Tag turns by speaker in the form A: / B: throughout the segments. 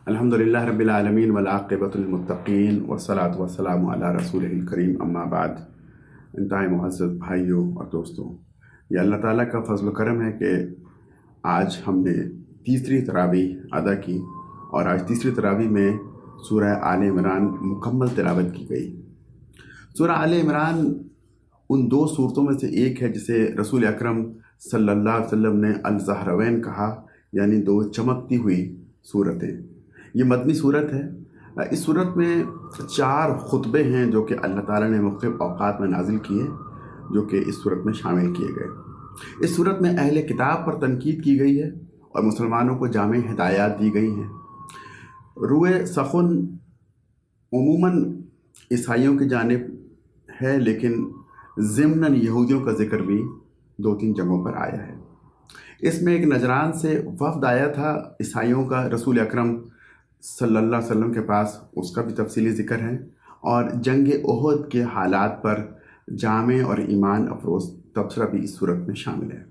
A: الحمدللہ رب العالمین والعاقبۃ للمتقین والصلاۃ والسلام علی رسولہ الکریم اما بعد۔ انتہائی معزز بھائیوں اور دوستوں، یہ اللہ تعالیٰ کا فضل و کرم ہے کہ آج ہم نے تیسری تراویح ادا کی، اور آج تیسری تراویح میں سورہ آل عمران مکمل تلاوت کی گئی۔ سورہ آل عمران ان دو صورتوں میں سے ایک ہے جسے رسول اکرم صلی اللہ علیہ وسلم نے الزہروین کہا، یعنی دو چمکتی ہوئی صورتیں۔ یہ مدنی صورت ہے۔ اس صورت میں 4 خطبے ہیں جو کہ اللہ تعالیٰ نے مختلف اوقات میں نازل کیے، جو کہ اس صورت میں شامل کیے گئے۔ اس صورت میں اہل کتاب پر تنقید کی گئی ہے اور مسلمانوں کو جامع ہدایات دی گئی ہیں۔ روئے سخن عموماً عیسائیوں کی جانب ہے، لیکن ضمناً یہودیوں کا ذکر بھی 2-3 جگہوں پر آیا ہے۔ اس میں ایک نجران سے وفد آیا تھا عیسائیوں کا رسول اکرم صلی اللہ علیہ وسلم کے پاس، اس کا بھی تفصیلی ذکر ہے، اور جنگ احد کے حالات پر جامع اور ایمان افروز تبصرہ بھی اس صورت میں شامل ہے۔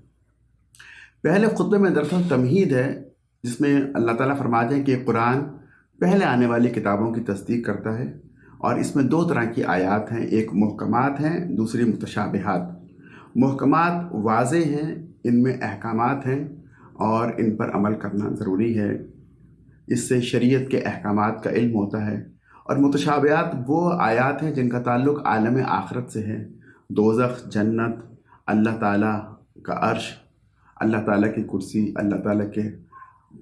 A: پہلے خطبے میں دراصل تمہید ہے، جس میں اللہ تعالیٰ فرماتے ہیں کہ قرآن پہلے آنے والی کتابوں کی تصدیق کرتا ہے، اور اس میں 2 طرح کی آیات ہیں، ایک محکمات ہیں، دوسری متشابہات۔ محکمات واضح ہیں، ان میں احکامات ہیں اور ان پر عمل کرنا ضروری ہے، اس سے شریعت کے احکامات کا علم ہوتا ہے۔ اور متشابہات وہ آیات ہیں جن کا تعلق عالم آخرت سے ہے، دوزخ، جنت، اللہ تعالیٰ کا عرش، اللہ تعالیٰ کی کرسی، اللہ تعالیٰ کے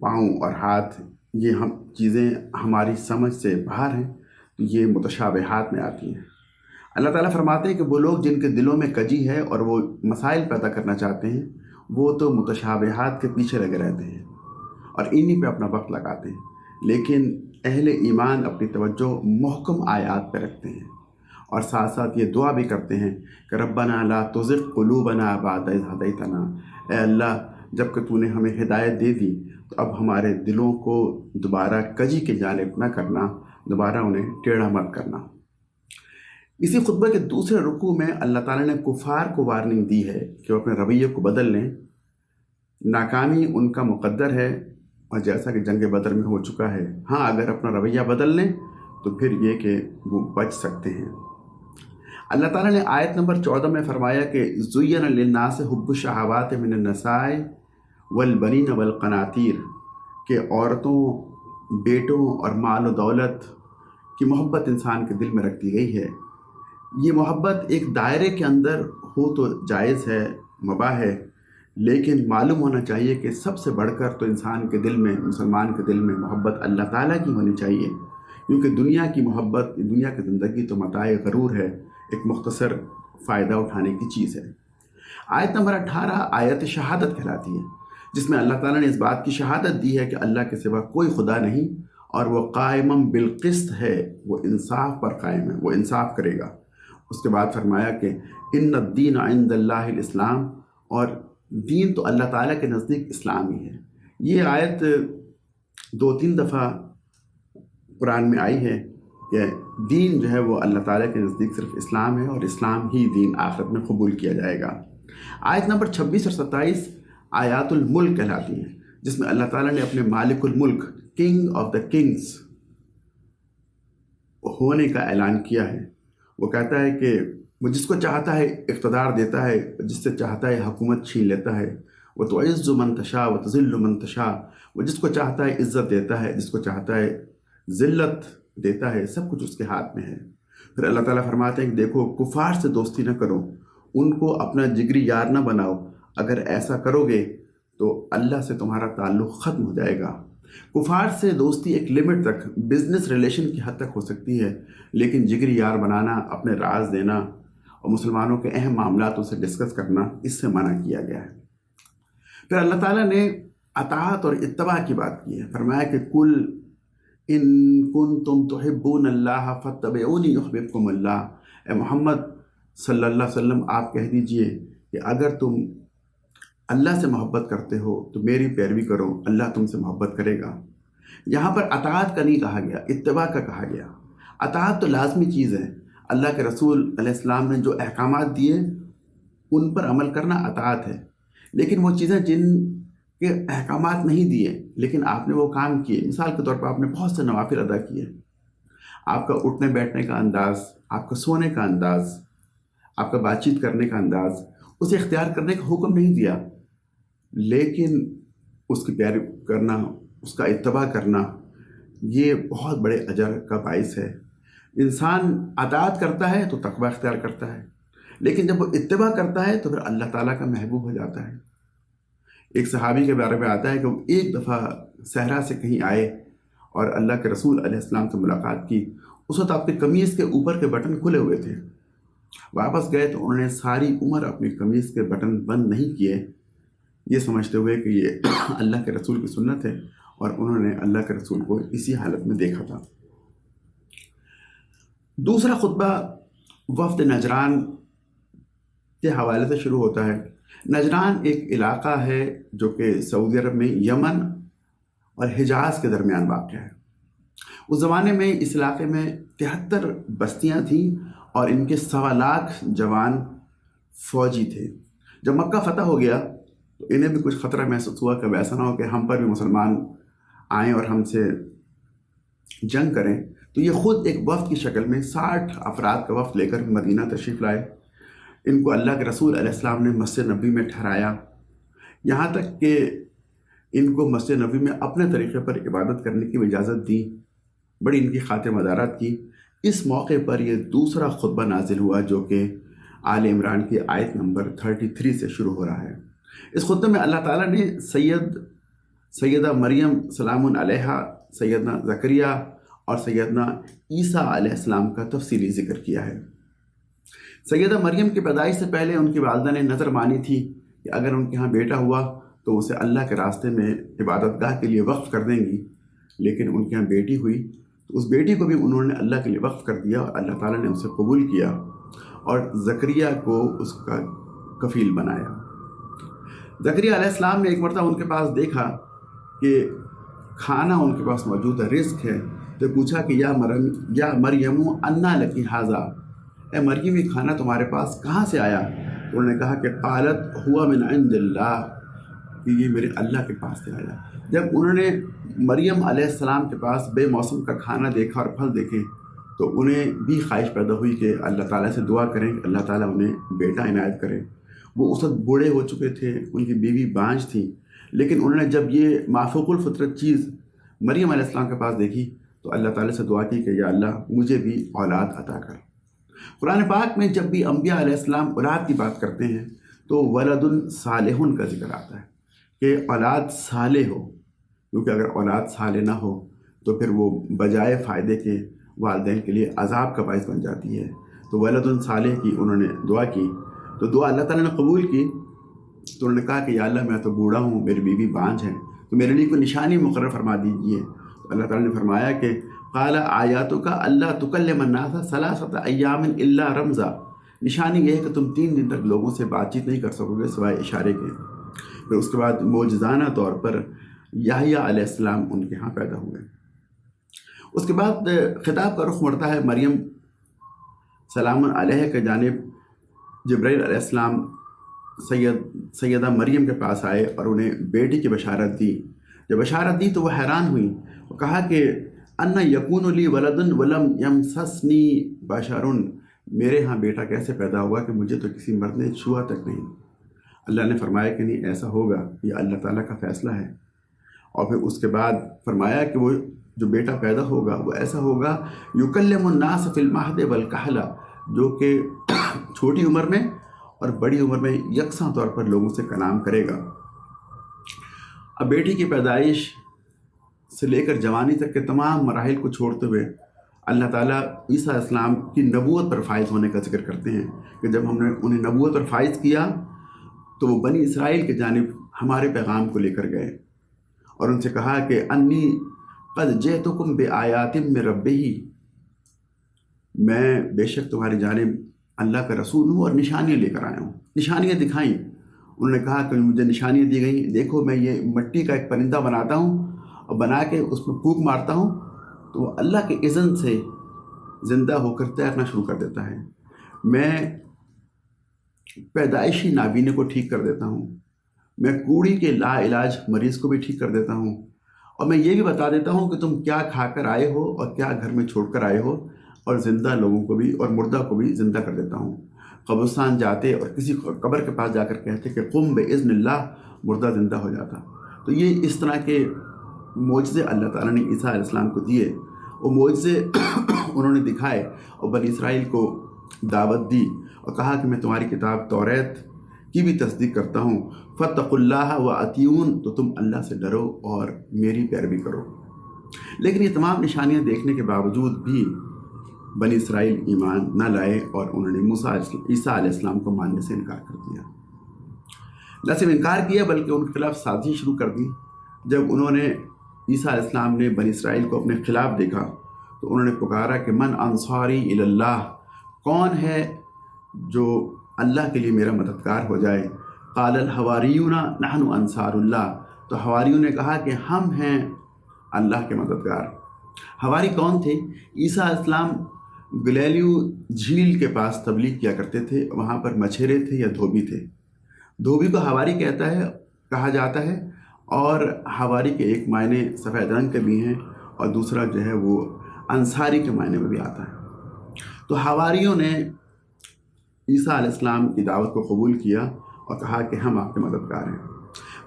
A: پاؤں اور ہاتھ، یہ چیزیں ہماری سمجھ سے باہر ہیں، تو یہ متشابہات میں آتی ہیں۔ اللہ تعالیٰ فرماتے ہیں کہ وہ لوگ جن کے دلوں میں کجی ہے اور وہ مسائل پیدا کرنا چاہتے ہیں، وہ تو متشابہات کے پیچھے لگے رہتے ہیں اور انہی پہ اپنا وقت لگاتے ہیں، لیکن اہل ایمان اپنی توجہ محکم آیات پہ رکھتے ہیں، اور ساتھ ساتھ یہ دعا بھی کرتے ہیں کہ ربنا لا تزغ قلوبنا بعد اذ ہدیتنا، اے اللہ جب کہ تو نے ہمیں ہدایت دے دی تو اب ہمارے دلوں کو دوبارہ کجی کی جانب نہ کرنا، دوبارہ انہیں ٹیڑھا مت کرنا۔ اسی خطبہ کے دوسرے رکوع میں اللہ تعالیٰ نے کفار کو وارننگ دی ہے کہ وہ اپنے رویے کو بدل لیں، ناکامی ان کا مقدر ہے، اور جیسا کہ جنگ بدر میں ہو چکا ہے۔ ہاں، اگر اپنا رویہ بدل لیں تو پھر یہ کہ وہ بچ سکتے ہیں۔ اللہ تعالیٰ نے آیت نمبر 14 میں فرمایا کہ زُيِّنَ لِلنَّاسِ حُبُّ الشَّهَوَاتِ مِنَ النِّسَاءِ وَالْبَنِينَ وَالْقَنَاطِيرِ، کہ عورتوں، بیٹوں اور مال و دولت کی محبت انسان کے دل میں رکھ دی گئی ہے۔ یہ محبت ایک دائرے کے اندر ہو تو جائز ہے، مباح ہے، لیکن معلوم ہونا چاہیے کہ سب سے بڑھ کر تو انسان کے دل میں، مسلمان کے دل میں محبت اللہ تعالیٰ کی ہونی چاہیے، کیونکہ دنیا کی محبت، دنیا کی زندگی تو متاع غرور ہے، ایک مختصر فائدہ اٹھانے کی چیز ہے۔ آیت نمبر 18 آیت شہادت کہلاتی ہے، جس میں اللہ تعالیٰ نے اس بات کی شہادت دی ہے کہ اللہ کے سوا کوئی خدا نہیں، اور وہ قائم بالقسط ہے، وہ انصاف پر قائم ہے، وہ انصاف کرے گا۔ اس کے بعد فرمایا کہ ان الدین عند اللہ الاسلام، اور دین تو اللہ تعالیٰ کے نزدیک اسلام ہی ہے۔ یہ آیت 2-3 دفعہ قرآن میں آئی ہے کہ دین جو ہے وہ اللہ تعالیٰ کے نزدیک صرف اسلام ہے، اور اسلام ہی دین آخرت میں قبول کیا جائے گا۔ آیت نمبر 26 اور 27 آیات الملک کہلاتی ہیں، جس میں اللہ تعالیٰ نے اپنے مالک الملک، کنگ آف دا کنگز ہونے کا اعلان کیا ہے۔ وہ کہتا ہے کہ وہ جس کو چاہتا ہے اقتدار دیتا ہے، جس سے چاہتا ہے حکومت چھین لیتا ہے۔ وہ تعز من تشاء و تذل من تشاء، وہ جس کو چاہتا ہے عزت دیتا ہے، جس کو چاہتا ہے ذلت دیتا ہے، سب کچھ اس کے ہاتھ میں ہے۔ پھر اللہ تعالیٰ فرماتے ہیں کہ دیکھو، کفار سے دوستی نہ کرو، ان کو اپنا جگری یار نہ بناؤ، اگر ایسا کرو گے تو اللہ سے تمہارا تعلق ختم ہو جائے گا۔ کفار سے دوستی ایک لمٹ تک، بزنس ریلیشن کی حد تک ہو سکتی ہے، لیکن جگری یار بنانا، اپنے راز دینا اور مسلمانوں کے اہم معاملات سے ڈسکس کرنا، اس سے منع کیا گیا ہے۔ پھر اللہ تعالیٰ نے اطاعت اور اتباع کی بات کی ہے، فرمایا کہ کل ان کنتم تحبون اللہ فاتبعونی یحببکم اللہ، اے محمد صلی اللہ علیہ وسلم آپ کہہ دیجئے کہ اگر تم اللہ سے محبت کرتے ہو تو میری پیروی کرو، اللہ تم سے محبت کرے گا۔ یہاں پر اطاعت کا نہیں کہا گیا، اتباع کا کہا گیا۔ اطاعت تو لازمی چیز ہے، اللہ کے رسول علیہ السلام نے جو احکامات دیے ان پر عمل کرنا اطاعت ہے، لیکن وہ چیزیں جن کہ احکامات نہیں دیے لیکن آپ نے وہ کام کیے. مثال کے طور پر آپ نے بہت سے نوافل ادا کیے. آپ کا اٹھنے بیٹھنے کا انداز، آپ کا سونے کا انداز، آپ کا بات چیت کرنے کا انداز، اسے اختیار کرنے کا حکم نہیں دیا، لیکن اس کی پیروی کرنا، اس کا اتباع کرنا، یہ بہت بڑے اجر کا باعث ہے. انسان اطاعت کرتا ہے تو تقوی اختیار کرتا ہے، لیکن جب وہ اتباع کرتا ہے تو پھر اللہ تعالیٰ کا محبوب ہو جاتا ہے. ایک صحابی کے بارے میں آتا ہے کہ وہ ایک دفعہ صحرا سے کہیں آئے اور اللہ کے رسول علیہ السلام سے ملاقات کی. اس وقت آپ کی قمیض کے اوپر کے بٹن کھلے ہوئے تھے. واپس گئے تو انہوں نے ساری عمر اپنی قمیض کے بٹن بند نہیں کیے، یہ سمجھتے ہوئے کہ یہ اللہ کے رسول کی سنت ہے، اور انہوں نے اللہ کے رسول کو اسی حالت میں دیکھا تھا. دوسرا خطبہ وفد نجران کے حوالے سے شروع ہوتا ہے. نجران ایک علاقہ ہے جو کہ سعودی عرب میں یمن اور حجاز کے درمیان واقع ہے. اس زمانے میں اس علاقے میں 73 بستیاں تھیں اور ان کے 1.25 لاکھ جوان فوجی تھے. جب مکہ فتح ہو گیا تو انہیں بھی کچھ خطرہ محسوس ہوا کہ ویسا نہ ہو کہ ہم پر بھی مسلمان آئیں اور ہم سے جنگ کریں. تو یہ خود ایک وفد کی شکل میں 60 افراد کا وفد لے کر مدینہ تشریف لائے. ان کو اللہ کے رسول علیہ السلام نے مسجد نبوی میں ٹھہرایا، یہاں تک کہ ان کو مسجد نبوی میں اپنے طریقے پر عبادت کرنے کی اجازت دی. بڑی ان کی خاطر مدارات کی. اس موقع پر یہ دوسرا خطبہ نازل ہوا جو کہ آل عمران کی آیت نمبر 33 سے شروع ہو رہا ہے. اس خطبے میں اللہ تعالیٰ نے سیدہ مریم سلام علیہا، سیدنا زکریا اور سیدنا عیسیٰ علیہ السلام کا تفصیلی ذکر کیا ہے. سیدہ مریم کی پیدائش سے پہلے ان کی والدہ نے نظر مانی تھی کہ اگر ان کے ہاں بیٹا ہوا تو اسے اللہ کے راستے میں عبادت گاہ کے لیے وقف کر دیں گی، لیکن ان کے ہاں بیٹی ہوئی تو اس بیٹی کو بھی انہوں نے اللہ کے لیے وقف کر دیا اور اللہ تعالیٰ نے اسے قبول کیا اور زکریا کو اس کا کفیل بنایا. زکریا علیہ السلام نے ایک مرتبہ ان کے پاس دیکھا کہ کھانا ان کے پاس موجود ہے، رزق ہے، تو پوچھا کہ یا مریم انا لکی ھذا، اے مریم یہ کھانا تمہارے پاس کہاں سے آیا؟ تو انہوں نے کہا کہ قالت ہوا من عند اللہ، کہ یہ میرے اللہ کے پاس سے آیا. جب انہوں نے مریم علیہ السلام کے پاس بے موسم کا کھانا دیکھا اور پھل دیکھے تو انہیں بھی خواہش پیدا ہوئی کہ اللہ تعالیٰ سے دعا کریں کہ اللہ تعالیٰ انہیں بیٹا عنایت کرے. وہ اس وقت بوڑھے ہو چکے تھے، ان کی بیوی بانجھ تھی، لیکن انہوں نے جب یہ مافوق الفطرت چیز مریم علیہ السلام کے پاس دیکھی تو اللہ تعالیٰ سے دعا کی کہ یا اللہ مجھے بھی اولاد عطا کر. قرآن پاک میں جب بھی انبیاء علیہ السلام اولاد کی بات کرتے ہیں تو ولد صالح کا ذکر آتا ہے کہ اولاد صالح ہو، کیونکہ اگر اولاد صالح نہ ہو تو پھر وہ بجائے فائدے کے والدین کے لیے عذاب کا باعث بن جاتی ہے. تو ولد صالح کی انہوں نے دعا کی، تو دعا اللہ تعالیٰ نے قبول کی. تو انہوں نے کہا کہ یا اللہ میں تو بوڑھا ہوں، میری بیوی بانجھ ہے، تو میرے لیے کوئی نشانی مقرر فرما دیجیے. تو اللہ تعالیٰ نے فرمایا کہ قال آیاتک اللہ تکلم الناس ثلاثۃ ایام الا رمزا، نشانی یہ ہے کہ تم 3 دن تک لوگوں سے بات چیت نہیں کر سکو گے سوائے اشارے کے. پھر اس کے بعد معجزانہ طور پر یحییٰ علیہ السلام ان کے ہاں پیدا ہوئے. اس کے بعد خطاب کا رخ مڑتا ہے مریم سلام علیہ کے جانب. جبرائیل علیہ السلام سیدہ مریم کے پاس آئے اور انہیں بیٹی کی بشارت دی. جب بشارت دی تو وہ حیران ہوئی، وہ کہا کہ ان یکون لی ولد ولم یمسسنی بشر، میرے ہاں بیٹا کیسے پیدا ہوا کہ مجھے تو کسی مرد نے چھوا تک نہیں. اللہ نے فرمایا کہ نہیں ایسا ہوگا، یہ اللہ تعالیٰ کا فیصلہ ہے. اور پھر اس کے بعد فرمایا کہ وہ جو بیٹا پیدا ہوگا وہ ایسا ہوگا یکلم الناس فی المہد والکہلہ، جو کہ چھوٹی عمر میں اور بڑی عمر میں یکساں طور پر لوگوں سے کلام کرے گا. اب بیٹی کی پیدائش سے لے کر جوانی تک کے تمام مراحل کو چھوڑتے ہوئے اللہ تعالیٰ عیسیٰ علیہ السلام کی نبوت پر فائز ہونے کا ذکر کرتے ہیں کہ جب ہم نے انہیں نبوت پر فائز کیا تو وہ بنی اسرائیل کی جانب ہمارے پیغام کو لے کر گئے اور ان سے کہا کہ انی قد جئتکم بآیات من ربہ، میں بے شک تمہاری جانب اللہ کا رسول ہوں اور نشانیاں لے کر آیا ہوں. نشانیاں دکھائیں. انہوں نے کہا کہ مجھے نشانیاں دی گئیں، دیکھو میں یہ مٹی کا ایک پرندہ بناتا ہوں اور بنا کے اس میں پھونک مارتا ہوں تو وہ اللہ کے اذن سے زندہ ہو کر تیرنا شروع کر دیتا ہے. میں پیدائشی نابینے کو ٹھیک کر دیتا ہوں، میں کوڑی کے لا علاج مریض کو بھی ٹھیک کر دیتا ہوں، اور میں یہ بھی بتا دیتا ہوں کہ تم کیا کھا کر آئے ہو اور کیا گھر میں چھوڑ کر آئے ہو، اور زندہ لوگوں کو بھی اور مردہ کو بھی زندہ کر دیتا ہوں۔ قبرستان جاتے اور کسی قبر کے پاس جا کر کہتے کہ قم باذن اللہ، مردہ زندہ ہو جاتا۔ تو یہ اس طرح کے معجزے اللہ تعالیٰ نے عیسیٰ علیہ السلام کو دیے، وہ معجزے انہوں نے دکھائے اور بنی اسرائیل کو دعوت دی اور کہا کہ میں تمہاری کتاب توریت کی بھی تصدیق کرتا ہوں، فاتقوا اللہ واطیعون، تو تم اللہ سے ڈرو اور میری پیروی کرو۔ لیکن یہ تمام نشانیاں دیکھنے کے باوجود بھی بنی اسرائیل ایمان نہ لائے اور انہوں نے عیسیٰ علیہ السلام کو ماننے سے انکار کر دیا۔ نہ صرف انکار کیا بلکہ ان کے خلاف سازش شروع کر دی۔ جب انہوں نے عیسیٰ علیہ السلام نے بنی اسرائیل کو اپنے خلاف دیکھا تو انہوں نے پکارا کہ من انصاری الی اللہ، کون ہے جو اللہ کے لیے میرا مددگار ہو جائے؟ قال الحواریون نحن انصار اللہ، تو حواریوں نے کہا کہ ہم ہیں اللہ کے مددگار۔ حواری کون تھے؟ عیسیٰ علیہ السلام گلیلیو جھیل کے پاس تبلیغ کیا کرتے تھے، وہاں پر مچھیرے تھے یا دھوبی تھے۔ دھوبی کو حواری کہا جاتا ہے، اور حواری کے ایک معنی سفید رنگ کے بھی ہیں اور دوسرا جو ہے وہ انصاری کے معنی میں بھی آتا ہے۔ تو حواریوں نے عیسیٰ علیہ السلام کی دعوت کو قبول کیا اور کہا کہ ہم آپ کے مددگار ہیں۔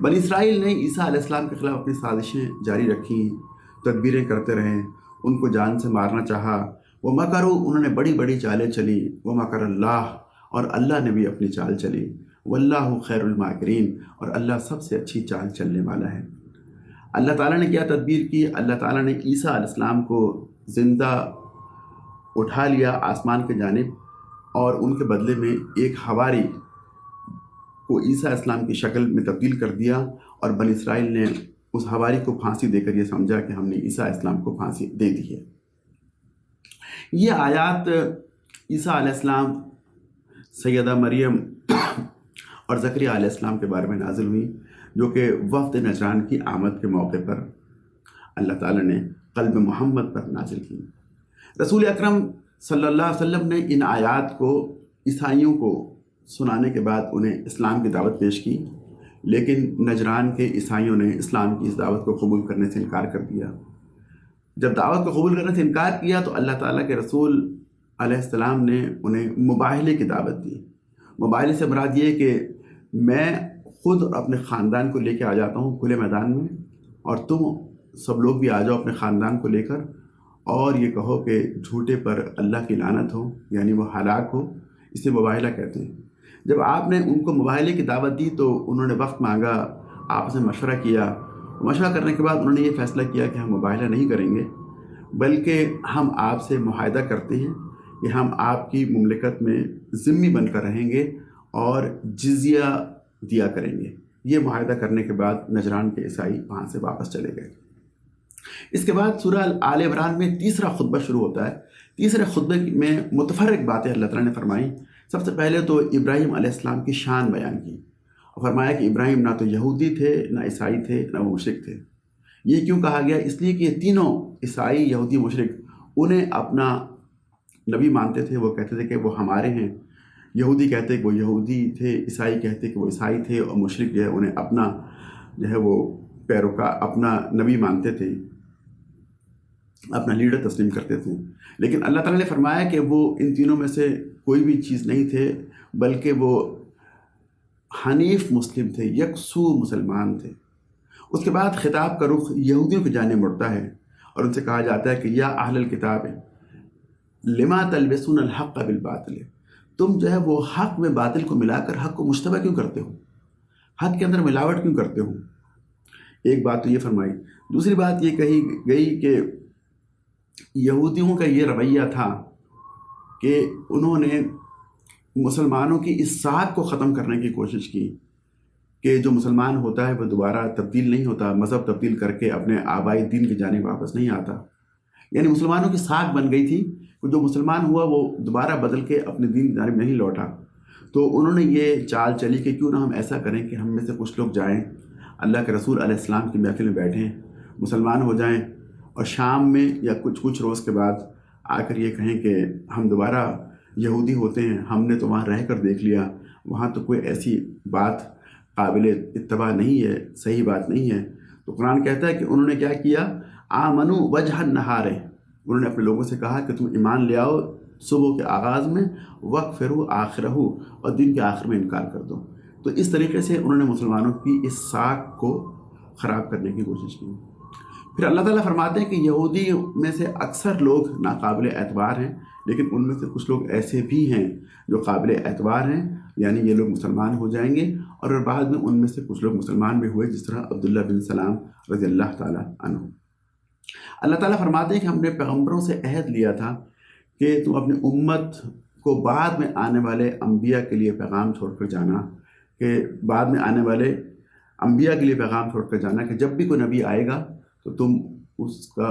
A: بنی اسرائیل نے عیسیٰ علیہ السلام کے خلاف اپنی سازشیں جاری رکھیں، تدبیریں کرتے رہیں، ان کو جان سے مارنا چاہا۔ وہ مکروا، انہوں نے بڑی بڑی چالیں چلی، وہ مکر اللہ، اور اللہ نے بھی اپنی چال چلی، واللہ خیر الماکرین، اور اللہ سب سے اچھی چال چلنے والا ہے۔ اللہ تعالیٰ نے کیا تدبیر کی؟ اللہ تعالیٰ نے عیسیٰ علیہ السلام کو زندہ اٹھا لیا آسمان کی جانب، اور ان کے بدلے میں ایک حواری کو عیسیٰ علیہ السلام کی شکل میں تبدیل کر دیا، اور بنی اسرائیل نے اس حواری کو پھانسی دے کر یہ سمجھا کہ ہم نے عیسیٰ علیہ السلام کو پھانسی دے دی ہے۔ یہ آیات عیسیٰ علیہ السلام، سیدہ مریم اور زکریا علیہ السلام کے بارے میں نازل ہوئی، جو کہ وفد نجران کی آمد کے موقع پر اللہ تعالیٰ نے قلب محمد پر نازل کی۔ رسول اکرم صلی اللہ علیہ وسلم نے ان آیات کو عیسائیوں کو سنانے کے بعد انہیں اسلام کی دعوت پیش کی، لیکن نجران کے عیسائیوں نے اسلام کی اس دعوت کو قبول کرنے سے انکار کر دیا۔ جب دعوت کو قبول کرنے سے انکار کیا تو اللہ تعالیٰ کے رسول علیہ السلام نے انہیں مباہلے کی دعوت دی۔ مباہلے سے مراد یہ کہ میں خود اپنے خاندان کو لے کے آ جاتا ہوں کھلے میدان میں، اور تم سب لوگ بھی آ جاؤ اپنے خاندان کو لے کر، اور یہ کہو کہ جھوٹے پر اللہ کی لعنت ہو، یعنی وہ ہلاک ہو۔ اسے مباہلہ کہتے ہیں۔ جب آپ نے ان کو مباہلے کی دعوت دی تو انہوں نے وقت مانگا، آپس میں مشورہ کیا۔ مشورہ کرنے کے بعد انہوں نے یہ فیصلہ کیا کہ ہم مباہلہ نہیں کریں گے، بلکہ ہم آپ سے معاہدہ کرتے ہیں کہ ہم آپ کی مملکت میں ذمہ بن کر رہیں گے اور جزیہ دیا کریں گے۔ یہ معاہدہ کرنے کے بعد نجران کے عیسائی وہاں سے واپس چلے گئے۔ اس کے بعد سورہ آل عمران میں تیسرا خطبہ شروع ہوتا ہے۔ تیسرے خطبے میں متفرق باتیں اللہ تعالیٰ نے فرمائیں۔ سب سے پہلے تو ابراہیم علیہ السلام کی شان بیان کی، اور فرمایا کہ ابراہیم نہ تو یہودی تھے، نہ عیسائی تھے، نہ وہ مشرک تھے۔ یہ کیوں کہا گیا؟ اس لیے کہ یہ تینوں، عیسائی، یہودی، مشرک، انہیں اپنا نبی مانتے تھے۔ وہ کہتے تھے کہ وہ ہمارے ہیں۔ یہودی کہتے کہ وہ یہودی تھے، عیسائی کہتے کہ وہ عیسائی تھے، اور مشرک جو ہے انہیں اپنا جو ہے وہ پیروکار، اپنا نبی مانتے تھے، اپنا لیڈر تسلیم کرتے تھے۔ لیکن اللہ تعالیٰ نے فرمایا کہ وہ ان تینوں میں سے کوئی بھی چیز نہیں تھے، بلکہ وہ حنیف مسلم تھے، یکسو مسلمان تھے۔ اس کے بعد خطاب کا رخ یہودیوں کی جانب مڑتا ہے، اور ان سے کہا جاتا ہے کہ یا اہل الکتاب لما تلبسون الحق بالباطل، تم جو ہے وہ حق میں باطل کو ملا کر حق کو مشتبہ کیوں کرتے ہو، حق کے اندر ملاوٹ کیوں کرتے ہو؟ ایک بات تو یہ فرمائی۔ دوسری بات یہ کہی گئی کہ یہودیوں کا یہ رویہ تھا کہ انہوں نے مسلمانوں کی اس ساکھ کو ختم کرنے کی کوشش کی کہ جو مسلمان ہوتا ہے وہ دوبارہ تبدیل نہیں ہوتا، مذہب تبدیل کر کے اپنے آبائی دین کی جانب واپس نہیں آتا۔ یعنی مسلمانوں کی ساکھ بن گئی تھی کہ جو مسلمان ہوا وہ دوبارہ بدل کے اپنے دین کی جانب نہیں لوٹا۔ تو انہوں نے یہ چال چلی کہ کیوں نہ ہم ایسا کریں کہ ہم میں سے کچھ لوگ جائیں، اللہ کے رسول علیہ السلام کی محفل میں بیٹھیں، مسلمان ہو جائیں، اور شام میں یا کچھ روز کے بعد آ کر یہ کہیں کہ ہم دوبارہ یہودی ہوتے ہیں، ہم نے تو وہاں رہ کر دیکھ لیا، وہاں تو کوئی ایسی بات قابل اتباع نہیں ہے، صحیح بات نہیں ہے، تو قرآن کہتا ہے کہ انہوں نے کیا کیا، آمنو وجہ النہار، انہوں نے اپنے لوگوں سے کہا کہ تم ایمان لے آؤ صبح کے آغاز میں، وقفرو آخرہ، اور دن کے آخر میں انکار کر دو۔ تو اس طریقے سے انہوں نے مسلمانوں کی اس ساکھ کو خراب کرنے کی کوشش کی۔ پھر اللہ تعالیٰ فرماتے ہیں کہ یہودی میں سے اکثر لوگ ناقابل اعتبار ہیں، لیکن ان میں سے کچھ لوگ ایسے بھی ہیں جو قابل اعتبار ہیں، یعنی یہ لوگ مسلمان ہو جائیں گے، اور بعد میں ان میں سے کچھ لوگ مسلمان بھی ہوئے، جس طرح عبداللہ بن سلام رضی اللہ تعالیٰ عنہ۔ اللہ تعالیٰ فرماتے ہیں کہ ہم نے پیغمبروں سے عہد لیا تھا کہ تم اپنی امت کو بعد میں آنے والے انبیاء کے لیے پیغام چھوڑ کر جانا، کہ بعد میں آنے والے انبیاء کے لیے پیغام چھوڑ کر جانا کہ جب بھی کوئی نبی آئے گا تو تم اس کا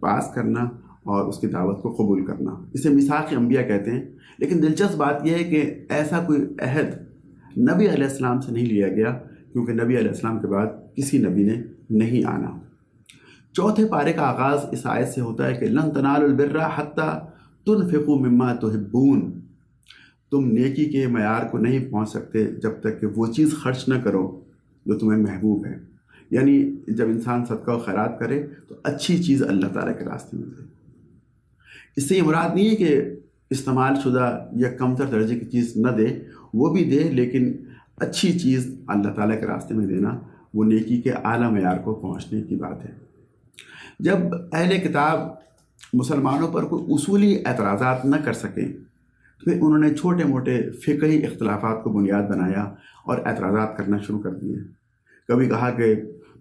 A: پاس کرنا اور اس کی دعوت کو قبول کرنا۔ اسے میثاق انبیاء کہتے ہیں۔ لیکن دلچسپ بات یہ ہے کہ ایسا کوئی عہد نبی علیہ السلام سے نہیں لیا گیا، کیونکہ نبی علیہ السلام کے بعد کسی نبی نے نہیں آنا۔ چوتھے پارے کا آغاز اس آیت سے ہوتا ہے کہ لن تنالوا البر حتی تنفقوا مما تحبون، تم نیکی کے معیار کو نہیں پہنچ سکتے جب تک کہ وہ چیز خرچ نہ کرو جو تمہیں محبوب ہے۔ یعنی جب انسان صدقہ و خیرات کرے تو اچھی چیز اللہ تعالیٰ کے راستے میں دے۔ اس سے یہ مراد نہیں ہے کہ استعمال شدہ یا کمتر درجے کی چیز نہ دے، وہ بھی دے، لیکن اچھی چیز اللہ تعالیٰ کے راستے میں دینا وہ نیکی کے اعلیٰ معیار کو پہنچنے کی بات ہے۔ جب اہل کتاب مسلمانوں پر کوئی اصولی اعتراضات نہ کر سکیں تو پھر انہوں نے چھوٹے موٹے فقہی اختلافات کو بنیاد بنایا اور اعتراضات کرنا شروع کر دیے۔ کبھی کہا کہ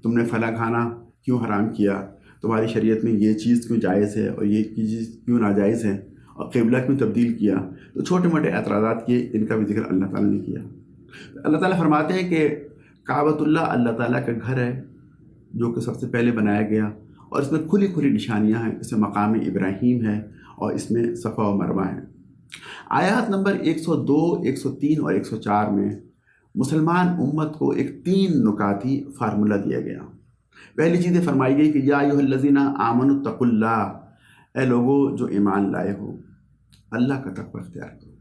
A: تم نے فلاں کھانا کیوں حرام کیا، تمہاری شریعت میں یہ چیز کیوں جائز ہے اور یہ چیز کیوں ناجائز ہے، اور قبلہ کیوں تبدیل کیا، تو چھوٹے موٹے اعتراضات کیے، ان کا بھی ذکر اللہ تعالیٰ نے کیا۔ اللہ تعالیٰ فرماتے ہیں کہ کعبۃ اللہ اللہ تعالیٰ کا گھر ہے جو کہ سب سے پہلے بنایا گیا، اور اس میں کھلی کھلی نشانیاں ہیں، اس میں مقام ابراہیم ہے اور اس میں صفا و مروہ ہے۔ آیات نمبر 102، 103 اور 104 میں مسلمان امت کو ایک 3 نکاتی فارمولہ دیا گیا۔ پہلی چیزیں فرمائی گئی کہ یا ایھا الذین آمنوا اتقوا اللہ، اے لوگو جو ایمان لائے ہو اللہ کا تقوی اختیار کرو،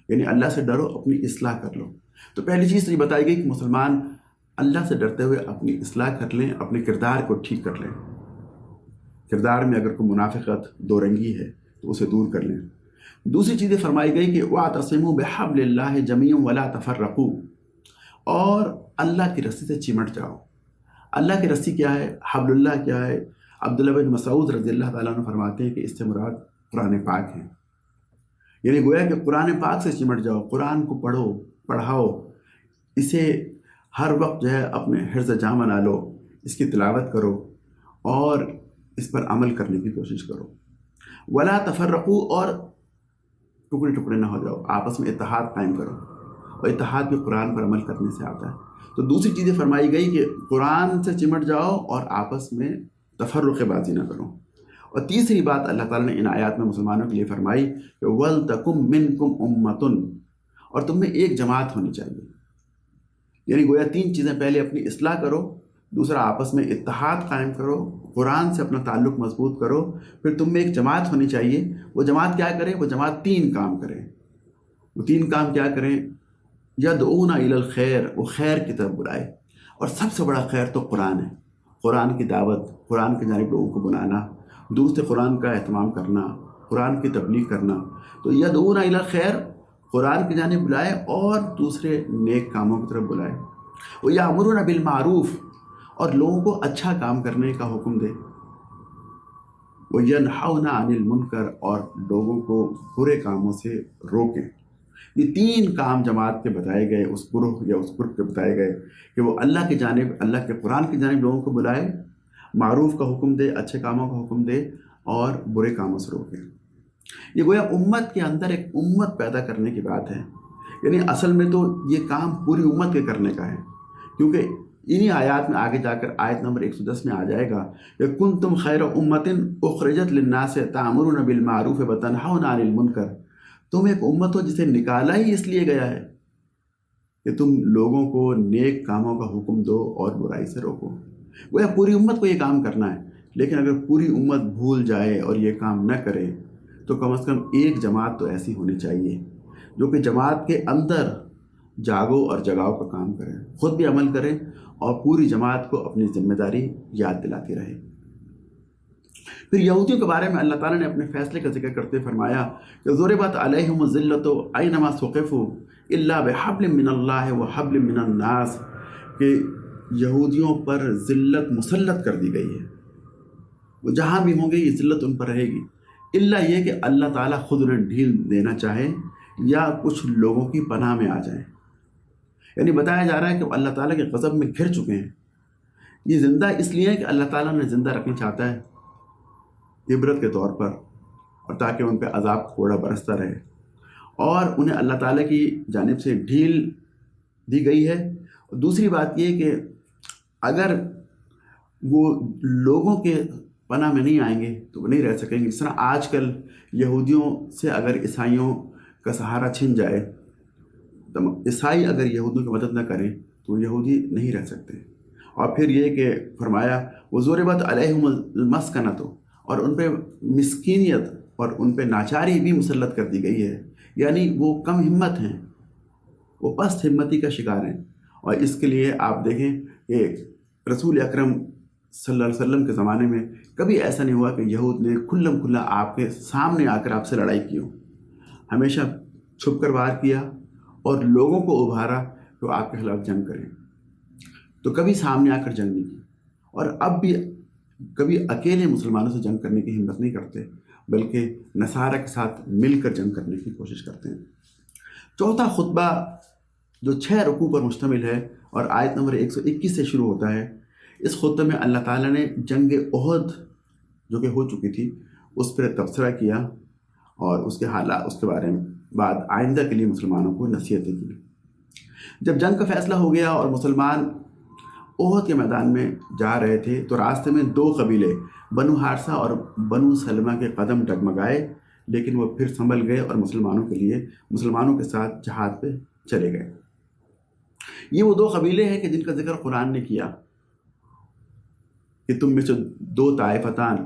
A: یعنی اللہ سے ڈرو، اپنی اصلاح کر لو۔ تو پہلی چیز تو یہ بتائی گئی کہ مسلمان اللہ سے ڈرتے ہوئے اپنی اصلاح کر لیں، اپنے کردار کو ٹھیک کر لیں۔ کردار میں اگر کوئی منافقت، دو رنگی ہے تو اسے دور کر لیں۔ دوسری چیزیں فرمائی گئی کہ وَاعْتَصِمُوا بِحَبْلِ اللَّهِ جَمِيعًا وَلَا تَفَرَّقُوا، اور اللہ کی رسی سے چمٹ جاؤ۔ اللہ کی رسی کیا ہے، حبل اللہ کیا ہے؟ عبداللہ بن مسعود رضی اللہ تعالیٰ عنہ فرماتے ہیں کہ اس سے مراد قرآن پاک ہے، یعنی گویا کہ قرآن پاک سے چمٹ جاؤ، قرآن کو پڑھو، پڑھاؤ، اسے ہر وقت جو ہے اپنے حرز جاں بنا لو، اس کی تلاوت کرو اور اس پر عمل کرنے کی کوشش کرو۔ ولا تفرقوا، اور ٹکڑے ٹکڑے نہ ہو جاؤ، آپس میں اتحاد قائم کرو، اور اتحاد بھی قرآن پر عمل کرنے سے آتا ہے۔ تو دوسری چیزیں فرمائی گئی کہ قرآن سے چمٹ جاؤ اور آپس میں تفرق بازی نہ کرو۔ اور تیسری بات اللہ تعالیٰ نے ان آیات میں مسلمانوں کے لیے فرمائی کہ وَلْتَكُمْ مِنْكُمْ أُمَّةٌ، اور تم میں ایک جماعت ہونی چاہیے۔ یعنی گویا 3 چیزیں، پہلے اپنی اصلاح کرو، دوسرا آپس میں اتحاد قائم کرو، قرآن سے اپنا تعلق مضبوط کرو، پھر تم میں ایک جماعت ہونی چاہیے۔ وہ جماعت کیا کرے؟ وہ جماعت 3 کام کرے۔ وہ 3 کام کیا کریں؟ یدعون الی الخیر، وہ خیر کی طرف بلائے، اور سب سے بڑا خیر تو قرآن ہے، قرآن کی دعوت، قرآن کی جانب لوگوں کو بلانا، دوسرے قرآن کا اہتمام کرنا، قرآن کی تبلیغ کرنا۔ تو یدعون الی الخیر، قرآن کی جانب بلائے اور دوسرے نیک کاموں کی طرف بلائے۔ وہ یامرون بالمعروف، اور لوگوں کو اچھا کام کرنے کا حکم دے۔ وہ ینہون عن المنکر، اور لوگوں کو برے کاموں سے روکیں۔ یہ 3 کام جماعت کے بتائے گئے، اس گروہ یا اس گروپ کے بتائے گئے کہ وہ اللہ کی جانب، اللہ کے قرآن کی جانب لوگوں کو بلائے، معروف کا حکم دے، اچھے کاموں کا حکم دے اور برے کاموں سے روکیں۔ یہ گویا امت کے اندر ایک امت پیدا کرنے کی بات ہے، یعنی اصل میں تو یہ کام پوری امت کے کرنے کا ہے، کیونکہ انہی آیات میں آگے جا کر آیت نمبر 110 میں آ جائے گا کہ کنتم خیر امت اخرجت للناس تأمرون بالمعروف وتنہون عن المنکر، تم ایک امت ہو جسے نکالا ہی اس لیے گیا ہے کہ تم لوگوں کو نیک کاموں کا حکم دو اور برائی سے روکو۔ گویا پوری امت کو یہ کام کرنا ہے، لیکن اگر پوری امت بھول جائے اور یہ کام نہ کرے تو کم از کم ایک جماعت تو ایسی ہونی چاہیے جو کہ جماعت کے اندر جاگو اور جگاؤ کا کام کریں، خود بھی عمل کریں اور پوری جماعت کو اپنی ذمہ داری یاد دلاتی رہے۔ پھر یہودیوں کے بارے میں اللہ تعالیٰ نے اپنے فیصلے کا ذکر کرتے فرمایا کہ ضربت علیہم الذلۃ اینما ثقفوا الا بحبل من اللہ وحبل من الناس، کہ یہودیوں پر ذلت مسلط کر دی گئی ہے، وہ جہاں بھی ہوں گے یہ ذلت ان پر رہے گی، الا یہ کہ اللہ تعالیٰ خود انہیں ڈھیل دینا چاہے یا کچھ لوگوں کی پناہ میں آ جائیں۔ یعنی بتایا جا رہا ہے کہ وہ اللہ تعالیٰ کے غضب میں گھر چکے ہیں۔ یہ زندہ اس لیے ہے کہ اللہ تعالیٰ نے زندہ رکھنا چاہتا ہے عبرت کے طور پر، اور تاکہ ان پہ عذاب کا کوڑا برستا رہے، اور انہیں اللہ تعالیٰ کی جانب سے ڈھیل دی گئی ہے۔ اور دوسری بات یہ کہ اگر وہ لوگوں کے پناہ میں نہیں آئیں گے تو وہ نہیں رہ سکیں گے۔ اس طرح آج کل یہودیوں سے اگر عیسائیوں کا سہارا چھن جائے، تو عیسائی اگر یہودیوں کی مدد نہ کریں تو یہودی نہیں رہ سکتے۔ اور پھر یہ کہ فرمایا وَضُرِبَتْ عَلَيْهِمُ الْمَسْكَنَةُ، اور ان پہ مسکینیت اور ان پہ ناچاری بھی مسلط کر دی گئی ہے، یعنی وہ کم ہمت ہیں، وہ پست ہمتی کا شکار ہیں۔ اور اس کے لیے آپ دیکھیں کہ رسول اکرم صلی اللہ علیہ وسلم کے زمانے میں کبھی ایسا نہیں ہوا کہ یہود نے کھلم کھلا آپ کے سامنے آ کر آپ سے لڑائی کی ہو، ہمیشہ چھپ کر وار کیا اور لوگوں کو ابھارا کہ وہ آپ کے خلاف جنگ کریں، تو کبھی سامنے آ کر جنگ نہیں کی۔ اور اب بھی کبھی اکیلے مسلمانوں سے جنگ کرنے کی ہمت نہیں کرتے، بلکہ نصارہ کے ساتھ مل کر جنگ کرنے کی کوشش کرتے ہیں۔ چوتھا خطبہ جو 6 رکوع پر مشتمل ہے اور آیت نمبر 121 سے شروع ہوتا ہے، اس خطبے میں اللہ تعالیٰ نے جنگ احد جو کہ ہو چکی تھی اس پر تبصرہ کیا اور اس کے حالات، اس کے بارے میں بعد آئندہ کے لیے مسلمانوں کو نصیحتیں کی۔ جب جنگ کا فیصلہ ہو گیا اور مسلمان احد کے میدان میں جا رہے تھے تو راستے میں 2 قبیلے بنو حارثہ اور بنو سلمہ کے قدم ڈگمگائے، لیکن وہ پھر سنبھل گئے اور مسلمانوں کے ساتھ جہاد پہ چلے گئے۔ یہ وہ 2 قبیلے ہیں کہ جن کا ذکر قرآن نے کیا کہ تم میں سے 2 طائفتان،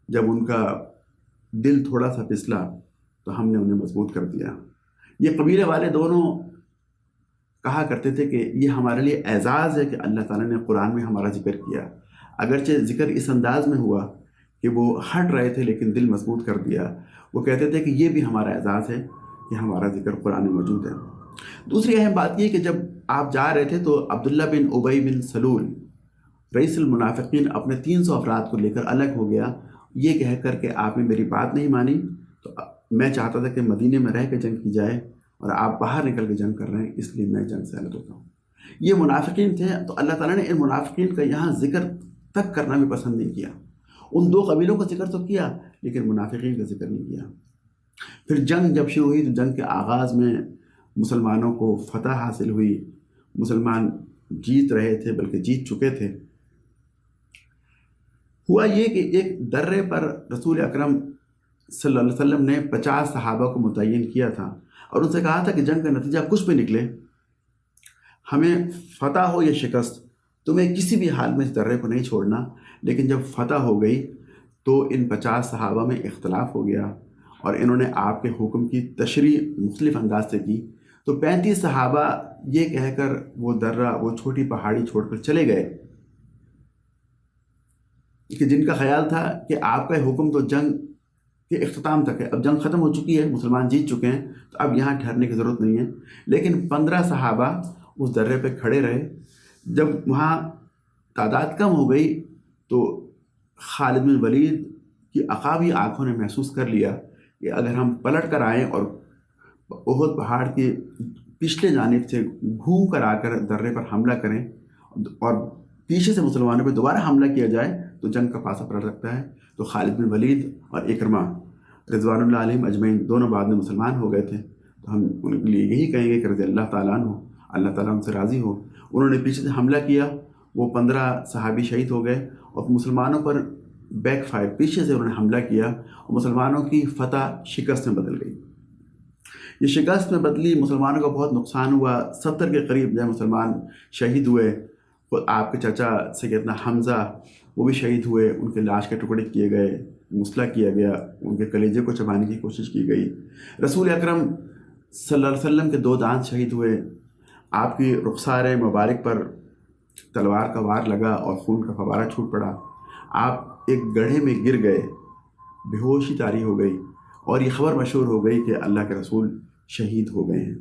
A: جب ان کا دل تھوڑا سا پسلا تو ہم نے انہیں مضبوط کر دیا۔ یہ قبیلے والے دونوں کہا کرتے تھے کہ یہ ہمارے لیے اعزاز ہے کہ اللہ تعالیٰ نے قرآن میں ہمارا ذکر کیا، اگرچہ ذکر اس انداز میں ہوا کہ وہ ہٹ رہے تھے لیکن دل مضبوط کر دیا۔ وہ کہتے تھے کہ یہ بھی ہمارا اعزاز ہے کہ ہمارا ذکر قرآن میں موجود ہے۔ دوسری اہم بات یہ کہ جب آپ جا رہے تھے تو عبداللہ بن ابی بن سلول رئیس المنافقین اپنے 300 افراد کو لے کر الگ ہو گیا، یہ کہہ کر کہ آپ نے میری بات نہیں مانی، تو میں چاہتا تھا کہ مدینے میں رہ کے جنگ کی جائے اور آپ باہر نکل کے جنگ کر رہے ہیں، اس لیے میں جنگ سے الگ ہوتا ہوں۔ یہ منافقین تھے، تو اللہ تعالیٰ نے ان منافقین کا یہاں ذکر تک کرنا بھی پسند نہیں کیا۔ ان 2 قبیلوں کا ذکر تو کیا لیکن منافقین کا ذکر نہیں کیا۔ پھر جنگ جب شروع ہوئی تو جنگ کے آغاز میں مسلمانوں کو فتح حاصل ہوئی، مسلمان جیت رہے تھے بلکہ جیت چکے تھے۔ ہوا یہ کہ ایک درے پر رسول اکرم صلی اللہ علیہ وسلم نے 50 صحابہ کو متعین کیا تھا اور ان سے کہا تھا کہ جنگ کا نتیجہ کچھ بھی نکلے، ہمیں فتح ہو یا شکست، تمہیں کسی بھی حال میں اس درے کو نہیں چھوڑنا۔ لیکن جب فتح ہو گئی تو ان 50 صحابہ میں اختلاف ہو گیا اور انہوں نے آپ کے حکم کی تشریح مختلف انداز سے کی، تو 35 صحابہ یہ کہہ کر وہ درہ، وہ چھوٹی پہاڑی چھوڑ کر چلے گئے کہ جن کا خیال تھا کہ آپ کا حکم تو جنگ کے اختتام تک ہے، اب جنگ ختم ہو چکی ہے، مسلمان جیت چکے ہیں، تو اب یہاں ٹھہرنے کی ضرورت نہیں ہے۔ لیکن 15 صحابہ اس درے پہ کھڑے رہے۔ جب وہاں تعداد کم ہو گئی تو خالد بن ولید کی عقابی آنکھوں نے محسوس کر لیا کہ اگر ہم پلٹ کر آئیں اور احد پہاڑ کی پچھلے جانب سے گھوم کر آ کر درے پر حملہ کریں اور پیچھے سے مسلمانوں پہ دوبارہ حملہ کیا جائے تو جنگ کا پاسا پلٹ سکتا ہے۔ تو خالد بن ولید اور اکرمہ رضوان اللہ علیہم اجمعین دونوں بعد میں مسلمان ہو گئے تھے، تو ہم ان کے لیے یہی کہیں گے کہ رضی اللہ تعالیٰ عنہ، اللہ تعالیٰ ان سے راضی ہو۔ انہوں نے پیچھے سے حملہ کیا، وہ 15 صحابی شہید ہو گئے اور مسلمانوں پر بیک فائر، پیچھے سے انہوں نے حملہ کیا اور مسلمانوں کی فتح شکست میں بدل گئی۔ یہ شکست میں بدلی، مسلمانوں کا بہت نقصان ہوا، 70 کے قریب جو مسلمان شہید ہوئے۔ آپ کے چچا سیدنا حمزہ وہ بھی شہید ہوئے، ان کے لاش کے ٹکڑے کیے گئے، مسلح کیا گیا، ان کے کلیجے کو چبانے کی کوشش کی گئی۔ رسول اکرم صلی اللہ علیہ وسلم کے 2 دانت شہید ہوئے، آپ کی رخسار مبارک پر تلوار کا وار لگا اور خون کا فوارہ چھوٹ پڑا، آپ ایک گڑھے میں گر گئے، بے ہوشی طاری ہو گئی، اور یہ خبر مشہور ہو گئی کہ اللہ کے رسول شہید ہو گئے ہیں۔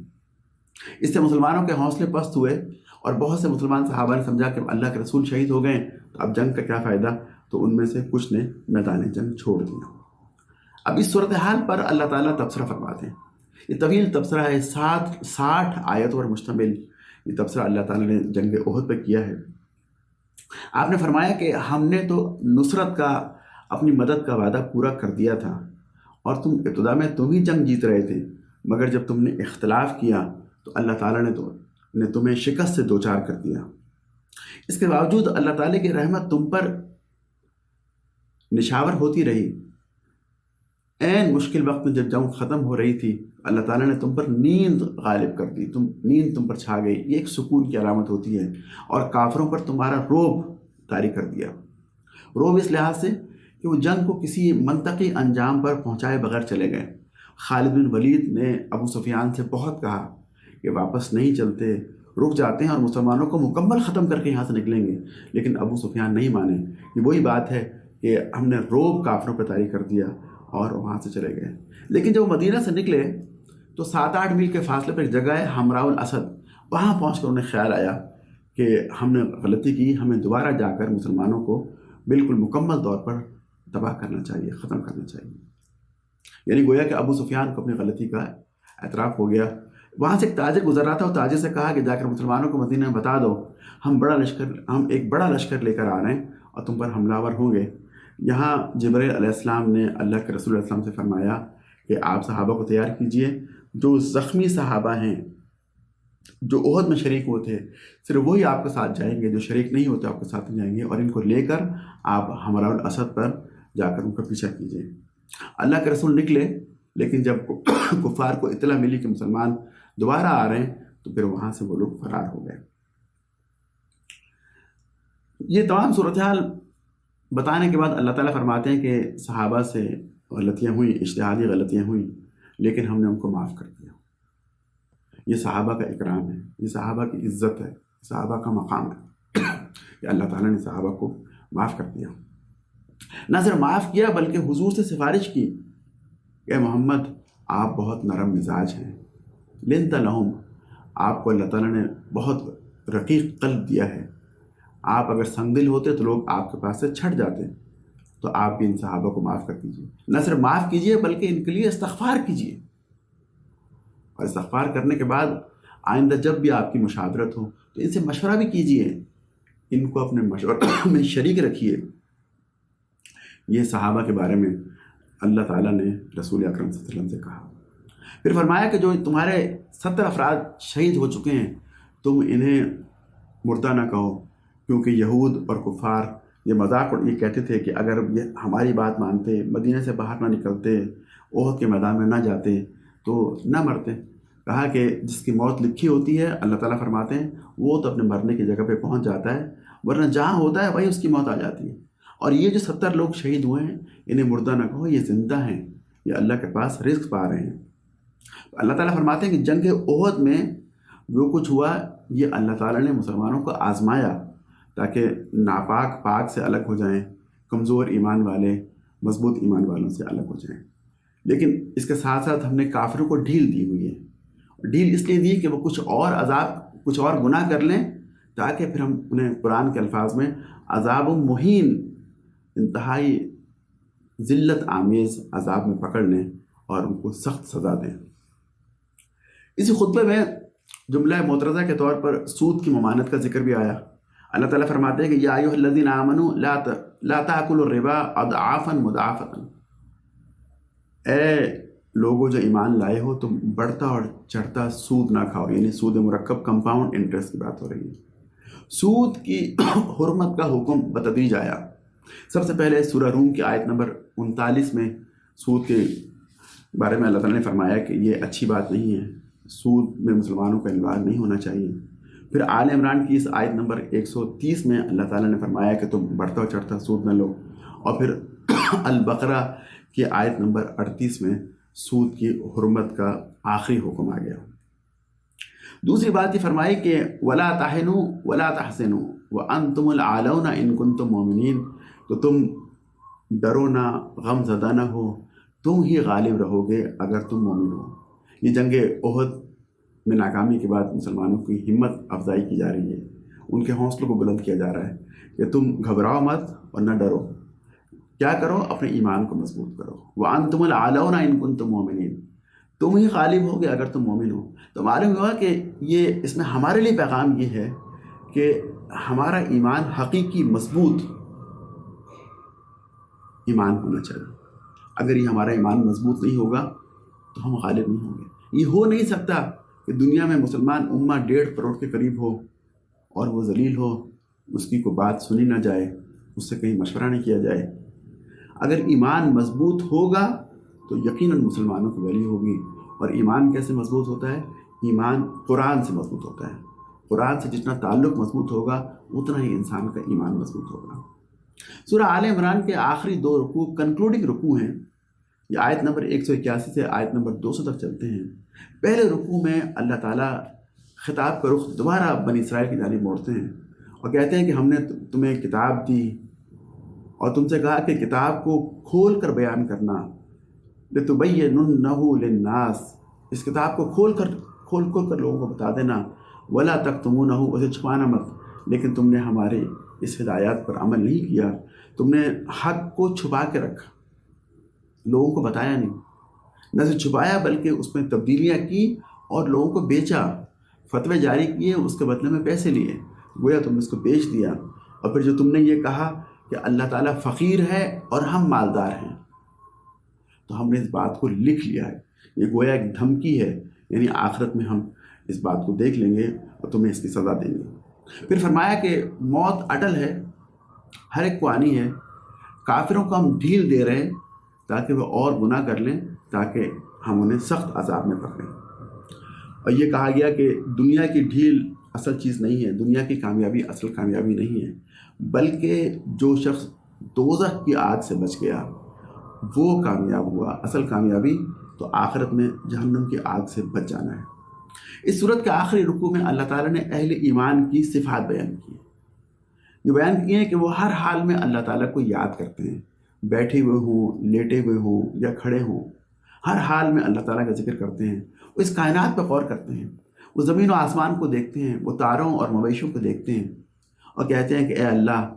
A: اس سے مسلمانوں کے حوصلے پست ہوئے، اور بہت سے مسلمان صحابہ نے سمجھا کہ اللہ کے رسول شہید ہو گئے تو اب جنگ کا کیا فائدہ، تو ان میں سے کچھ نے میدان جنگ چھوڑ دیا۔ اب اس صورتحال پر اللہ تعالیٰ تبصرہ فرماتے ہیں۔ یہ طویل تبصرہ ہے، 60 آیتوں پر مشتمل یہ تبصرہ اللہ تعالیٰ نے جنگ احد پہ کیا ہے۔ آپ نے فرمایا کہ ہم نے تو نصرت کا، اپنی مدد کا وعدہ پورا کر دیا تھا، اور تم ابتدا میں تم ہی جنگ جیت رہے تھے، مگر جب تم نے اختلاف کیا تو اللہ تعالیٰ نے تمہیں شکست سے دوچار کر دیا۔ اس کے باوجود اللہ تعالیٰ کی رحمت تم پر نشاور ہوتی رہی۔ عین مشکل وقت میں جب جنگ ختم ہو رہی تھی، اللہ تعالیٰ نے تم پر نیند غالب کر دی، نیند تم پر چھا گئی۔ یہ ایک سکون کی علامت ہوتی ہے، اور کافروں پر تمہارا رعب طاری کر دیا۔ رعب اس لحاظ سے کہ وہ جنگ کو کسی منطقی انجام پر پہنچائے بغیر چلے گئے۔ خالد بن ولید نے ابو سفیان سے بہت کہا کہ واپس نہیں چلتے، رک جاتے ہیں اور مسلمانوں کو مکمل ختم کر کے یہاں سے نکلیں گے، لیکن ابو سفیان نہیں مانے۔ یہ وہی بات ہے کہ ہم نے رعب کافروں پہ طاری کر دیا اور وہاں سے چلے گئے۔ لیکن جب وہ مدینہ سے نکلے تو 7-8 میل کے فاصلے پر ایک جگہ ہے حمراء الاسد، وہاں پہنچ کر انہیں خیال آیا کہ ہم نے غلطی کی، ہمیں دوبارہ جا کر مسلمانوں کو بالکل مکمل طور پر تباہ کرنا چاہیے، ختم کرنا چاہیے۔ یعنی گویا کہ ابو سفیان کو اپنی غلطی کا اعتراف ہو گیا۔ وہاں سے ایک تاجر گزر رہا تھا، وہ تاجر سے کہا کہ جا کر مسلمانوں کو مدینہ میں بتا دو ہم ایک بڑا لشکر لے کر آ رہے ہیں اور تم پر حملہ آور ہوں گے۔ یہاں جبرائیل علیہ السلام نے اللہ کے رسول علیہ السلام سے فرمایا کہ آپ صحابہ کو تیار کیجئے، جو زخمی صحابہ ہیں جو احد میں شریک ہوئے تھے صرف وہی آپ کے ساتھ جائیں گے، جو شریک نہیں ہوتے آپ کے ساتھ نہیں جائیں گے، اور ان کو لے کر آپ حمراء الاسد پر جا کر ان کا پیچھا کیجئے۔ اللہ کے رسول نکلے، لیکن جب کفار کو اطلاع ملی کہ مسلمان دوبارہ آ رہے ہیں تو پھر وہاں سے وہ لوگ فرار ہو گئے۔ یہ تمام صورتحال بتانے کے بعد اللہ تعالیٰ فرماتے ہیں کہ صحابہ سے غلطیاں ہوئیں، اجتہادی غلطیاں ہوئیں، لیکن ہم نے ان کو معاف کر دیا۔ یہ صحابہ کا اکرام ہے، یہ صحابہ کی عزت ہے، صحابہ کا مقام ہے کہ اللہ تعالیٰ نے صحابہ کو معاف کر دیا۔ نہ صرف معاف کیا بلکہ حضور سے سفارش کی کہ محمد آپ بہت نرم مزاج ہیں، لنت لہم، آپ کو اللہ تعالیٰ نے بہت رقیق قلب دیا ہے، آپ اگر سنگ دل ہوتے تو لوگ آپ کے پاس سے چھٹ جاتے، تو آپ بھی ان صحابہ کو معاف کر دیجیے۔ نہ صرف معاف کیجیے بلکہ ان کے لیے استغفار کیجیے، اور استغفار کرنے کے بعد آئندہ جب بھی آپ کی مشاورت ہو تو ان سے مشورہ بھی کیجیے، ان کو اپنے مشورہ میں شریک رکھیے۔ یہ صحابہ کے بارے میں اللہ تعالیٰ نے رسول اکرم صلی اللہ علیہ وسلم سے کہا۔ پھر فرمایا کہ جو تمہارے 70 افراد شہید ہو چکے ہیں تم انہیں مردہ نہ کہو، کیونکہ یہود اور کفار یہ مذاق یہ کہتے تھے کہ اگر یہ ہماری بات مانتے، مدینہ سے باہر نہ نکلتے، احد کے میدان میں نہ جاتے تو نہ مرتے۔ کہا کہ جس کی موت لکھی ہوتی ہے اللہ تعالیٰ فرماتے ہیں وہ تو اپنے مرنے کی جگہ پہ پہنچ جاتا ہے، ورنہ جہاں ہوتا ہے وہیں اس کی موت آ جاتی ہے۔ اور یہ جو 70 لوگ شہید ہوئے ہیں انہیں مردہ نہ کہو، یہ زندہ ہیں، یہ اللہ کے پاس رزق پا رہے ہیں۔ اللہ تعالیٰ فرماتے ہیں کہ جنگ احد میں جو کچھ ہوا یہ اللہ تعالیٰ نے مسلمانوں کو آزمایا تاکہ ناپاک پاک سے الگ ہو جائیں، کمزور ایمان والے مضبوط ایمان والوں سے الگ ہو جائیں۔ لیکن اس کے ساتھ ساتھ ہم نے کافروں کو ڈھیل دی ہوئی ہے۔ ڈھیل اس لیے دی کہ وہ کچھ اور گناہ کر لیں تاکہ پھر ہم انہیں قرآن کے الفاظ میں عذاب مہین، انتہائی ذلت آمیز عذاب میں پکڑ لیں اور ان کو سخت سزا دیں۔ اسی خطبے میں جملہ معترضہ کے طور پر سود کی ممانعت کا ذکر بھی آیا۔ اللہ تعالیٰ فرماتے ہیں کہ یا ایھا الذین آمنوا لا تأکلوا الربا اضعافا مضاعفۃ، اے لوگوں جو ایمان لائے ہو تم بڑھتا اور چڑھتا سود نہ کھاؤ، یعنی سود مرکب کمپاؤنڈ انٹرسٹ کی بات ہو رہی ہے۔ سود کی حرمت کا حکم بتدریج آیا۔ سب سے پہلے سورہ روم کی آیت نمبر 39 میں سود کے بارے میں اللہ تعالیٰ نے فرمایا کہ یہ اچھی بات نہیں ہے، سود میں مسلمانوں کا انوالو نہیں ہونا چاہیے۔ پھر آل عمران کی اس آیت نمبر 130 میں اللہ تعالیٰ نے فرمایا کہ تم بڑھتا اور چڑھتا سود نہ لو، اور پھر البقرہ کی آیت نمبر 38 میں سود کی حرمت کا آخری حکم آ گیا۔ دوسری بات یہ فرمائی کہ ولا تہنوا ولا تحزنوا وانتم الاعلون ان کنتم مؤمنین، تو تم ڈرو نہ، غم زدہ نہ ہو، تم ہی غالب رہو گے اگر تم مومن ہو۔ یہ جنگ احد میں ناکامی کے بعد مسلمانوں کی ہمت افزائی کی جا رہی ہے، ان کے حوصلوں کو بلند کیا جا رہا ہے کہ تم گھبراؤ مت اور نہ ڈرو، کیا کرو، اپنے ایمان کو مضبوط کرو۔ وانتم الاعلون ان کنتم مؤمنین، تم ہی غالب ہوگے اگر تم مومن ہو۔ تو معلوم ہوا کہ یہ اس میں ہمارے لیے پیغام یہ ہے کہ ہمارا ایمان حقیقی مضبوط ایمان ہونا چاہیے۔ اگر یہ ہمارا ایمان مضبوط نہیں ہوگا تو ہم غالب نہیں ہوں گے۔ یہ ہو نہیں سکتا کہ دنیا میں مسلمان امہ 1.5 کروڑ کے قریب ہو اور وہ ذلیل ہو، اس کی کوئی بات سنی نہ جائے، اس سے کہیں مشورہ نہیں کیا جائے۔ اگر ایمان مضبوط ہوگا تو یقیناً مسلمانوں کی ویلیو ہوگی۔ اور ایمان کیسے مضبوط ہوتا ہے؟ ایمان قرآن سے مضبوط ہوتا ہے۔ قرآن سے جتنا تعلق مضبوط ہوگا اتنا ہی انسان کا ایمان مضبوط ہوگا۔ سورہ آل عمران کے آخری 2 رکوع کنکلوڈنگ رکوع ہیں، یہ آیت نمبر 181 سے آیت نمبر 200 تک چلتے ہیں۔ پہلے رکوع میں اللہ تعالیٰ خطاب کا رخ دوبارہ بنی اسرائیل کی جانب موڑتے ہیں اور کہتے ہیں کہ ہم نے تمہیں کتاب دی اور تم سے کہا کہ کتاب کو کھول کر بیان کرنا، لِتُبَيِّنُنَّهُ لِلنَّاسِ، اس کتاب کو کھول کر لوگوں کو بتا دینا، وَلَا تَكْتُمُونَهُ، اسے چھپانا مت۔ لیکن تم نے ہمارے اس ہدایات پر عمل نہیں کیا، تم نے حق کو چھپا کے رکھا، لوگوں کو بتایا نہیں، نہ صرف چھپایا بلکہ اس میں تبدیلیاں کی اور لوگوں کو بیچا، فتوے جاری کیے، اس کے بدلے میں پیسے لیے، گویا تم نے اس کو بیچ دیا۔ اور پھر جو تم نے یہ کہا کہ اللہ تعالیٰ فقیر ہے اور ہم مالدار ہیں، تو ہم نے اس بات کو لکھ لیا ہے، یہ گویا ایک دھمکی ہے، یعنی آخرت میں ہم اس بات کو دیکھ لیں گے اور تمہیں اس کی سزا دیں گے۔ پھر فرمایا کہ موت اٹل ہے، ہر ایک کو آنی ہے، کافروں کو ہم ڈھیل دے رہے ہیں تاکہ وہ اور گناہ کر لیں، تاکہ ہم انہیں سخت عذاب میں پکڑیں۔ اور یہ کہا گیا کہ دنیا کی ڈھیل اصل چیز نہیں ہے، دنیا کی کامیابی اصل کامیابی نہیں ہے، بلکہ جو شخص دوزخ کی آگ سے بچ گیا وہ کامیاب ہوا۔ اصل کامیابی تو آخرت میں جہنم کی آگ سے بچ جانا ہے۔ اس صورت کے آخری رکوع میں اللہ تعالیٰ نے اہل ایمان کی صفات بیان کی، یہ بیان کیے ہیں کہ وہ ہر حال میں اللہ تعالیٰ کو یاد کرتے ہیں، بیٹھے ہوئے ہوں، لیٹے ہوئے ہوں یا کھڑے ہوں، ہر حال میں اللہ تعالیٰ کا ذکر کرتے ہیں، وہ اس کائنات پہ غور کرتے ہیں، وہ زمین و آسمان کو دیکھتے ہیں، وہ تاروں اور مویشوں کو دیکھتے ہیں اور کہتے ہیں کہ اے اللہ،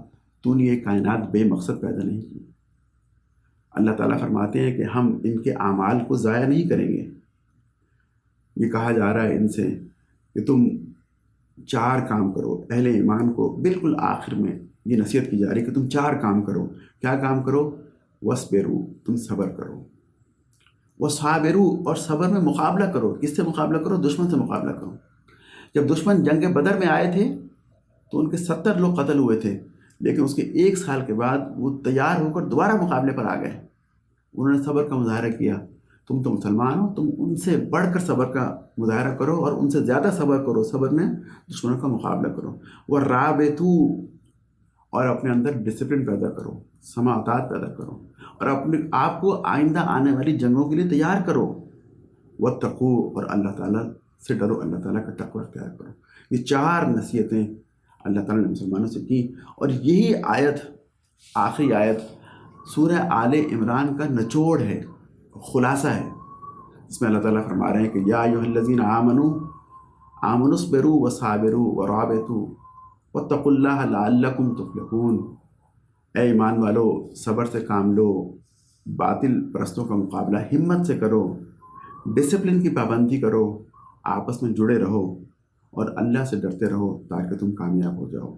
A: تو نے یہ کائنات بے مقصد پیدا نہیں کی۔ اللہ تعالیٰ فرماتے ہیں کہ ہم ان کے اعمال کو ضائع نہیں کریں گے۔ یہ کہا جا رہا ہے ان سے کہ تم 4 کام کرو، اہل ایمان کو بالکل آخر میں یہ نصیحت کی جا رہی ہے کہ تم 4 کام کرو۔ کیا کام کرو؟ وَاصْبِرُوا، تم صبر کرو، وَصَابِرُوا، اور صبر میں مقابلہ کرو۔ کس سے مقابلہ کرو؟ دشمن سے مقابلہ کرو۔ جب دشمن جنگ بدر میں آئے تھے تو ان کے 70 لوگ قتل ہوئے تھے، لیکن اس کے 1 سال کے بعد وہ تیار ہو کر دوبارہ مقابلے پر آ گئے، انہوں نے صبر کا مظاہرہ کیا۔ تم تو مسلمان ہو، تم ان سے بڑھ کر صبر کا مظاہرہ کرو اور ان سے زیادہ صبر کرو، صبر میں دشمنوں کا مقابلہ کرو۔ وَرَابِطُوا، اور اپنے اندر ڈسپلن پیدا کرو، سماعتات پیدا کرو، اور اپنے آپ کو آئندہ آنے والی جنگوں کے لیے تیار کرو۔ وَاتَّقُوا، اور اللہ تعالیٰ سے ڈرو، اللہ تعالیٰ کا تقوی اختیار کرو۔ یہ 4 نصیحتیں اللہ تعالیٰ نے مسلمانوں سے کی، اور یہی آیت، آخری آیت سورہ آل عمران کا نچوڑ ہے، خلاصہ ہے۔ اس میں اللہ تعالیٰ فرما رہے ہیں کہ یا ایھا الذین آمنوا اصبروا وصابروا ورابطوا واتقوا اللہ لعلکم تفلحون۔ اے ایمان والو، صبر سے کام لو، باطل پرستوں کا مقابلہ ہمت سے کرو، ڈسپلن کی پابندی کرو، آپس میں جڑے رہو اور اللہ سے ڈرتے رہو تاکہ تم کامیاب ہو جاؤ۔